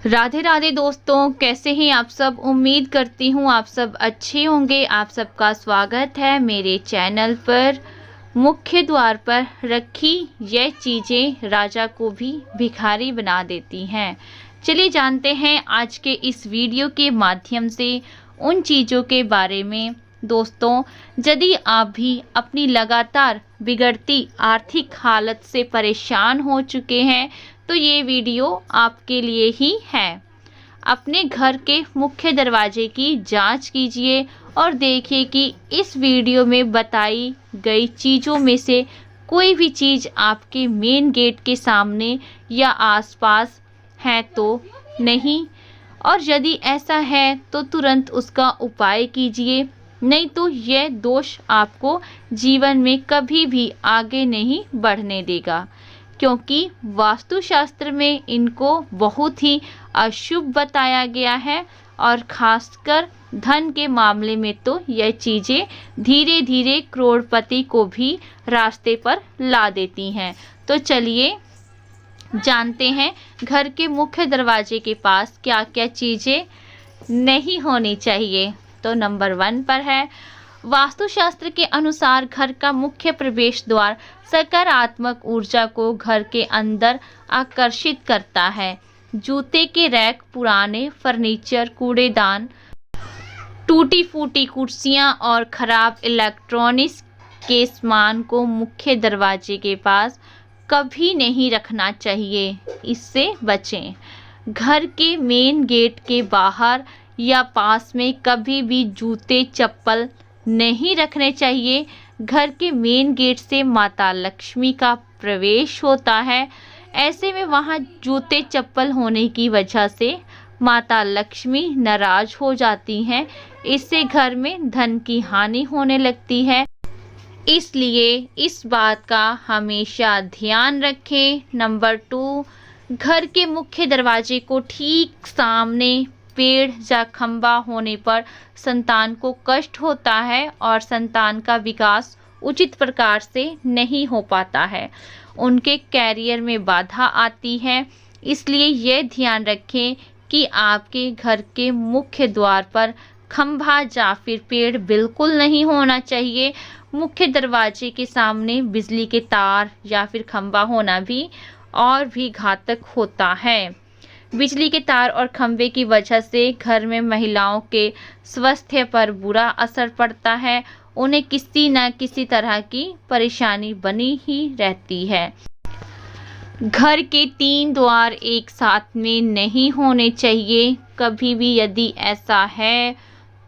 राधे राधे दोस्तों, कैसे हैं आप सब। उम्मीद करती हूँ आप सब अच्छे होंगे। आप सबका स्वागत है मेरे चैनल पर। मुख्य द्वार पर रखी ये चीज़ें राजा को भी भिखारी बना देती हैं। चलिए जानते हैं आज के इस वीडियो के माध्यम से उन चीज़ों के बारे में। दोस्तों, यदि आप भी अपनी लगातार बिगड़ती आर्थिक हालत से परेशान हो चुके हैं तो ये वीडियो आपके लिए ही है। अपने घर के मुख्य दरवाजे की जांच कीजिए और देखिए कि इस वीडियो में बताई गई चीज़ों में से कोई भी चीज़ आपके मेन गेट के सामने या आसपास है तो नहीं, और यदि ऐसा है तो तुरंत उसका उपाय कीजिए, नहीं तो यह दोष आपको जीवन में कभी भी आगे नहीं बढ़ने देगा, क्योंकि वास्तुशास्त्र में इनको बहुत ही अशुभ बताया गया है। और खासकर धन के मामले में तो यह चीज़ें धीरे धीरे करोड़पति को भी रास्ते पर ला देती हैं। तो चलिए जानते हैं घर के मुख्य दरवाजे के पास क्या क्या चीज़ें नहीं होनी चाहिए। तो नंबर 1 पर है, वास्तुशास्त्र के अनुसार घर का मुख्य प्रवेश द्वार सकारात्मक ऊर्जा को घर के अंदर आकर्षित करता है। जूते के रैक, पुराने फर्नीचर, कूड़ेदान, टूटी फूटी कुर्सियां और खराब इलेक्ट्रॉनिक्स के सामान को मुख्य दरवाजे के पास कभी नहीं रखना चाहिए, इससे बचें। घर के मेन गेट के बाहर या पास में कभी भी जूते चप्पल नहीं रखने चाहिए। घर के मेन गेट से माता लक्ष्मी का प्रवेश होता है। ऐसे में वहाँ जूते चप्पल होने की वजह से माता लक्ष्मी नाराज हो जाती हैं। इससे घर में धन की हानि होने लगती है, इसलिए इस बात का हमेशा ध्यान रखें। नंबर 2, घर के मुख्य दरवाजे को ठीक सामने पेड़ या खंभा होने पर संतान को कष्ट होता है और संतान का विकास उचित प्रकार से नहीं हो पाता है। उनके कैरियर में बाधा आती है, इसलिए यह ध्यान रखें कि आपके घर के मुख्य द्वार पर खंभा या फिर पेड़ बिल्कुल नहीं होना चाहिए। मुख्य दरवाजे के सामने बिजली के तार या फिर खंभा होना भी और भी घातक होता है। बिजली के तार और खंभे की वजह से घर में महिलाओं के स्वास्थ्य पर बुरा असर पड़ता है। उन्हें किसी न किसी तरह की परेशानी बनी ही रहती है। घर के 3 द्वार एक साथ में नहीं होने चाहिए कभी भी। यदि ऐसा है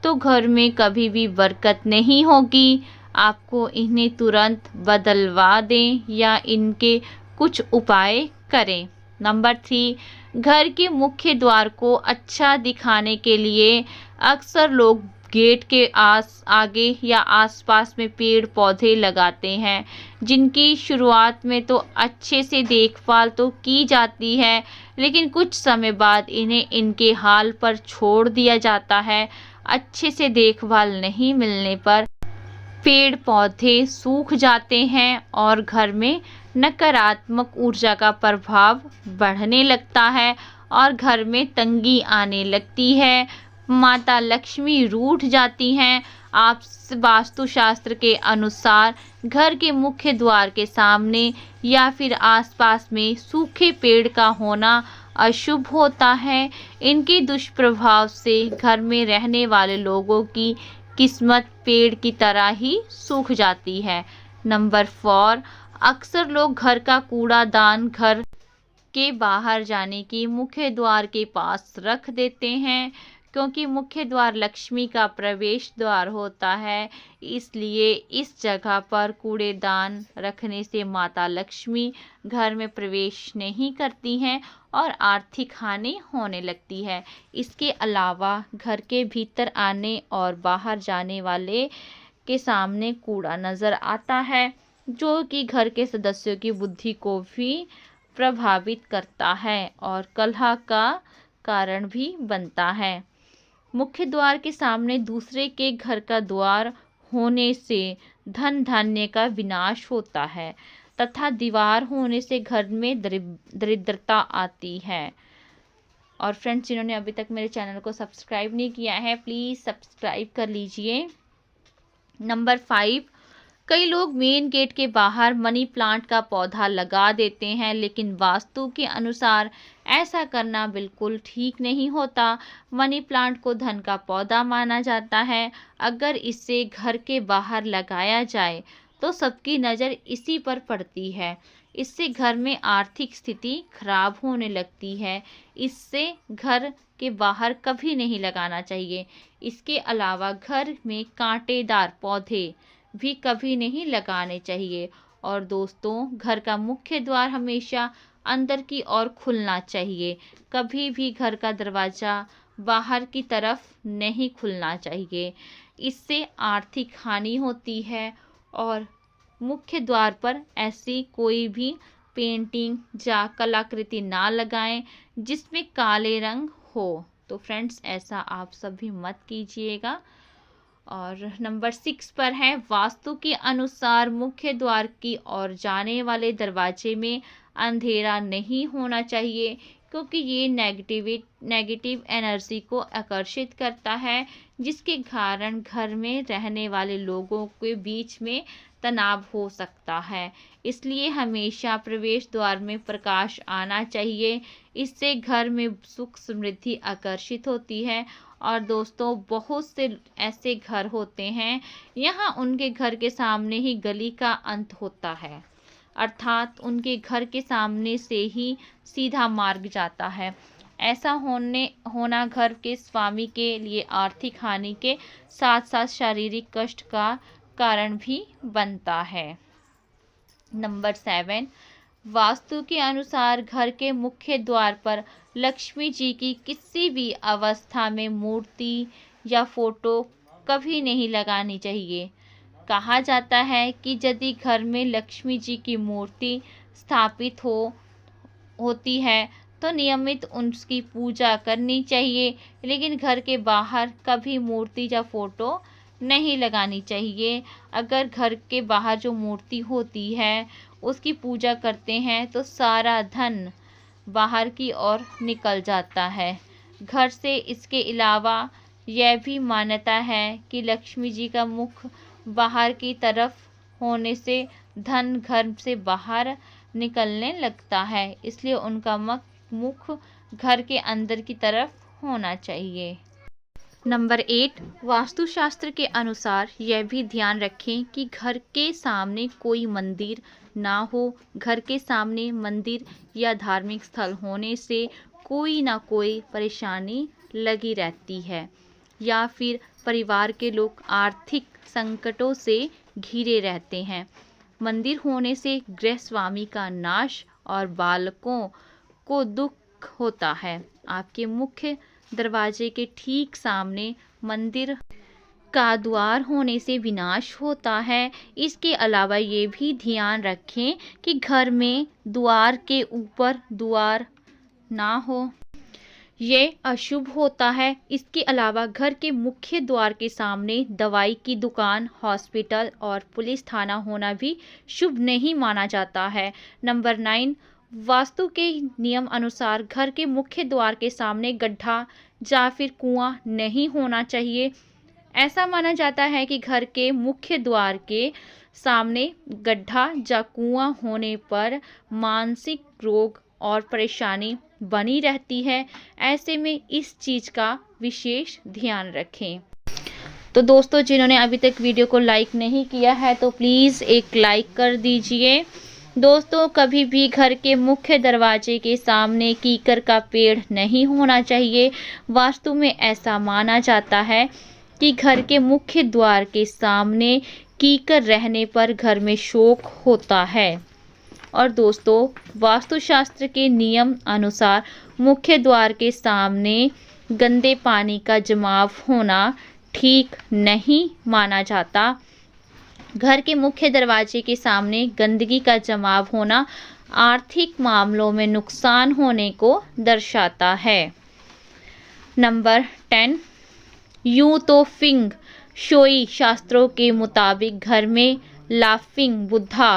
तो घर में कभी भी बरकत नहीं होगी। आपको इन्हें तुरंत बदलवा दें या इनके कुछ उपाय करें। नंबर 3, घर के मुख्य द्वार को अच्छा दिखाने के लिए अक्सर लोग गेट के आगे या आसपास में पेड़ पौधे लगाते हैं, जिनकी शुरुआत में तो अच्छे से देखभाल तो की जाती है, लेकिन कुछ समय बाद इन्हें इनके हाल पर छोड़ दिया जाता है। अच्छे से देखभाल नहीं मिलने पर पेड़ पौधे सूख जाते हैं और घर में नकारात्मक ऊर्जा का प्रभाव बढ़ने लगता है और घर में तंगी आने लगती है। माता लक्ष्मी रूठ जाती हैं। आप वास्तुशास्त्र के अनुसार घर के मुख्य द्वार के सामने या फिर आसपास में सूखे पेड़ का होना अशुभ होता है। इनके दुष्प्रभाव से घर में रहने वाले लोगों की किस्मत पेड़ की तरह ही सूख जाती है। नंबर 4, अक्सर लोग घर का कूड़ादान घर के बाहर जाने की मुख्य द्वार के पास रख देते हैं, क्योंकि मुख्य द्वार लक्ष्मी का प्रवेश द्वार होता है। इसलिए इस जगह पर कूड़ेदान रखने से माता लक्ष्मी घर में प्रवेश नहीं करती हैं और आर्थिक हानि होने लगती है। इसके अलावा घर के भीतर आने और बाहर जाने वाले के सामने कूड़ा नज़र आता है, जो कि घर के सदस्यों की बुद्धि को भी प्रभावित करता है और कलह का कारण भी बनता है। मुख्य द्वार के सामने दूसरे के घर का द्वार होने से धन धान्य का विनाश होता है तथा दीवार होने से घर में दरिद्रता आती है। और फ्रेंड्स, जिन्होंने अभी तक मेरे चैनल को सब्सक्राइब नहीं किया है, प्लीज़ सब्सक्राइब कर लीजिए। नंबर 5, कई लोग मेन गेट के बाहर मनी प्लांट का पौधा लगा देते हैं, लेकिन वास्तु के अनुसार ऐसा करना बिल्कुल ठीक नहीं होता। मनी प्लांट को धन का पौधा माना जाता है। अगर इसे घर के बाहर लगाया जाए तो सबकी नज़र इसी पर पड़ती है। इससे घर में आर्थिक स्थिति खराब होने लगती है। इससे घर के बाहर कभी नहीं लगाना चाहिए। इसके अलावा घर में कांटेदार पौधे भी कभी नहीं लगाने चाहिए। और दोस्तों, घर का मुख्य द्वार हमेशा अंदर की ओर खुलना चाहिए। कभी भी घर का दरवाज़ा बाहर की तरफ नहीं खुलना चाहिए। इससे आर्थिक हानि होती है। और मुख्य द्वार पर ऐसी कोई भी पेंटिंग या कलाकृति ना लगाएं जिसमें काले रंग हो। तो फ्रेंड्स, ऐसा आप सभी मत कीजिएगा। और नंबर 6 पर है, वास्तु के अनुसार मुख्य द्वार की ओर जाने वाले दरवाजे में अंधेरा नहीं होना चाहिए, क्योंकि ये नेगेटिव एनर्जी को आकर्षित करता है, जिसके कारण घर में रहने वाले लोगों के बीच में तनाव हो सकता है। इसलिए हमेशा प्रवेश द्वार में प्रकाश आना चाहिए। इससे घर में सुख समृद्धि आकर्षित होती है। और दोस्तों, बहुत से ऐसे घर होते हैं, यहाँ उनके घर के सामने ही गली का अंत होता है, अर्थात उनके घर के सामने से ही सीधा मार्ग जाता है। ऐसा होना घर के स्वामी के लिए आर्थिक हानि के साथ साथ शारीरिक कष्ट का कारण भी बनता है। नंबर 7, वास्तु के अनुसार घर के मुख्य द्वार पर लक्ष्मी जी की किसी भी अवस्था में मूर्ति या फोटो कभी नहीं लगानी चाहिए। कहा जाता है कि यदि घर में लक्ष्मी जी की मूर्ति स्थापित होती है तो नियमित उसकी पूजा करनी चाहिए, लेकिन घर के बाहर कभी मूर्ति या फोटो नहीं लगानी चाहिए। अगर घर के बाहर जो मूर्ति होती है उसकी पूजा करते हैं तो सारा धन बाहर की ओर निकल जाता है घर से। इसके अलावा यह भी मान्यता है कि लक्ष्मी जी का मुख बाहर की तरफ होने से धन घर से बाहर निकलने लगता है, इसलिए उनका मुख घर के अंदर की तरफ होना चाहिए। नंबर 8, वास्तुशास्त्र के अनुसार यह भी ध्यान रखें कि घर के सामने कोई मंदिर ना हो। घर के सामने मंदिर या धार्मिक स्थल होने से कोई ना कोई परेशानी लगी रहती है, या फिर परिवार के लोग आर्थिक संकटों से घिरे रहते हैं। मंदिर होने से गृह स्वामी का नाश और बालकों को दुख होता है। आपके मुख्य दरवाजे के ठीक सामने मंदिर का द्वार होने से विनाश होता है। इसके अलावा ये भी ध्यान रखें कि घर में द्वार के ऊपर द्वार ना हो, ये अशुभ होता है। इसके अलावा घर के मुख्य द्वार के सामने दवाई की दुकान, हॉस्पिटल और पुलिस थाना होना भी शुभ नहीं माना जाता है। नंबर 9, वास्तु के नियम अनुसार घर के मुख्य द्वार के सामने गड्ढा या फिर कुआं नहीं होना चाहिए। ऐसा माना जाता है कि घर के मुख्य द्वार के सामने गड्ढा या कुआं होने पर मानसिक रोग और परेशानी बनी रहती है। ऐसे में इस चीज़ का विशेष ध्यान रखें। तो दोस्तों, जिन्होंने अभी तक वीडियो को लाइक नहीं किया है तो प्लीज़ एक लाइक कर दीजिए। दोस्तों, कभी भी घर के मुख्य दरवाजे के सामने कीकर का पेड़ नहीं होना चाहिए। वास्तु में ऐसा माना जाता है कि घर के मुख्य द्वार के सामने कीकर रहने पर घर में शोक होता है। और दोस्तों, वास्तुशास्त्र के नियम अनुसार मुख्य द्वार के सामने गंदे पानी का जमाव होना ठीक नहीं माना जाता। घर के मुख्य दरवाजे के सामने गंदगी का जमाव होना आर्थिक मामलों में नुकसान होने को दर्शाता है। नंबर 10, यूं तो फिंग शोई शास्त्रों के मुताबिक घर में लाफिंग बुद्धा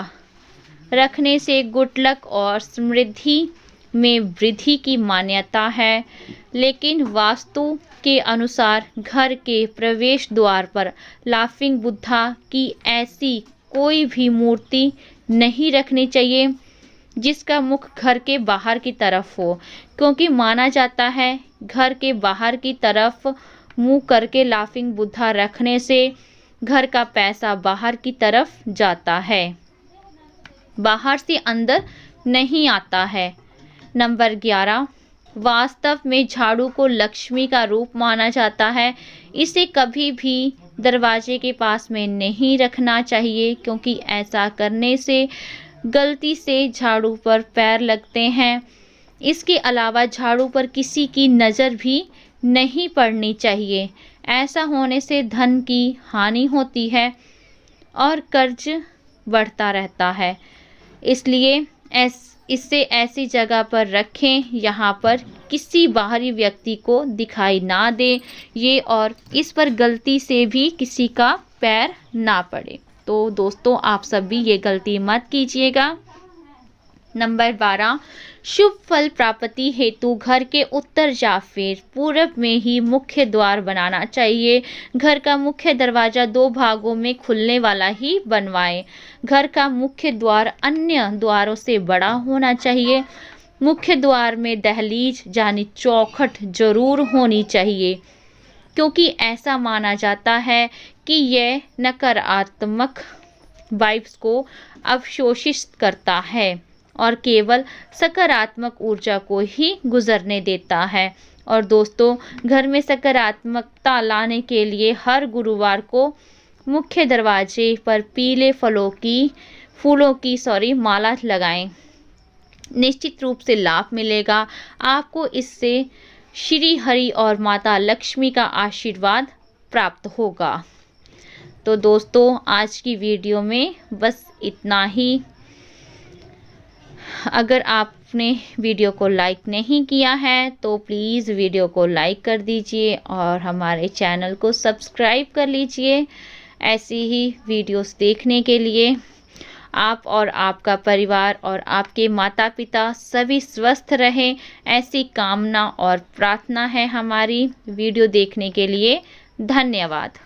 रखने से गुड लक और समृद्धि में वृद्धि की मान्यता है, लेकिन वास्तु के अनुसार घर के प्रवेश द्वार पर लाफिंग बुद्धा की ऐसी कोई भी मूर्ति नहीं रखनी चाहिए जिसका मुख घर के बाहर की तरफ हो, क्योंकि माना जाता है घर के बाहर की तरफ मुंह करके लाफिंग बुद्धा रखने से घर का पैसा बाहर की तरफ जाता है, बाहर से अंदर नहीं आता है। नंबर 11, वास्तव में झाड़ू को लक्ष्मी का रूप माना जाता है। इसे कभी भी दरवाजे के पास में नहीं रखना चाहिए, क्योंकि ऐसा करने से गलती से झाड़ू पर पैर लगते हैं। इसके अलावा झाड़ू पर किसी की नज़र भी नहीं पड़नी चाहिए। ऐसा होने से धन की हानि होती है और कर्ज बढ़ता रहता है। इसलिए इसे ऐसी जगह पर रखें यहाँ पर किसी बाहरी व्यक्ति को दिखाई ना दे ये, और इस पर गलती से भी किसी का पैर ना पड़े। तो दोस्तों, आप सब भी ये गलती मत कीजिएगा। नंबर 12, शुभ फल प्राप्ति हेतु घर के उत्तर या फिर पूरब में ही मुख्य द्वार बनाना चाहिए। घर का मुख्य दरवाजा 2 भागों में खुलने वाला ही बनवाएं। घर का मुख्य द्वार अन्य द्वारों से बड़ा होना चाहिए। मुख्य द्वार में दहलीज यानी चौखट जरूर होनी चाहिए, क्योंकि ऐसा माना जाता है कि यह नकारात्मक वाइब्स को अवशोषित करता है और केवल सकारात्मक ऊर्जा को ही गुजरने देता है। और दोस्तों, घर में सकारात्मकता लाने के लिए हर गुरुवार को मुख्य दरवाजे पर पीले फूलों की माला लगाएं। निश्चित रूप से लाभ मिलेगा आपको। इससे श्री हरि और माता लक्ष्मी का आशीर्वाद प्राप्त होगा। तो दोस्तों, आज की वीडियो में बस इतना ही। अगर आपने वीडियो को लाइक नहीं किया है तो प्लीज़ वीडियो को लाइक कर दीजिए और हमारे चैनल को सब्सक्राइब कर लीजिए। ऐसी ही वीडियोस देखने के लिए आप और आपका परिवार और आपके माता पिता सभी स्वस्थ रहें, ऐसी कामना और प्रार्थना है हमारी। वीडियो देखने के लिए धन्यवाद।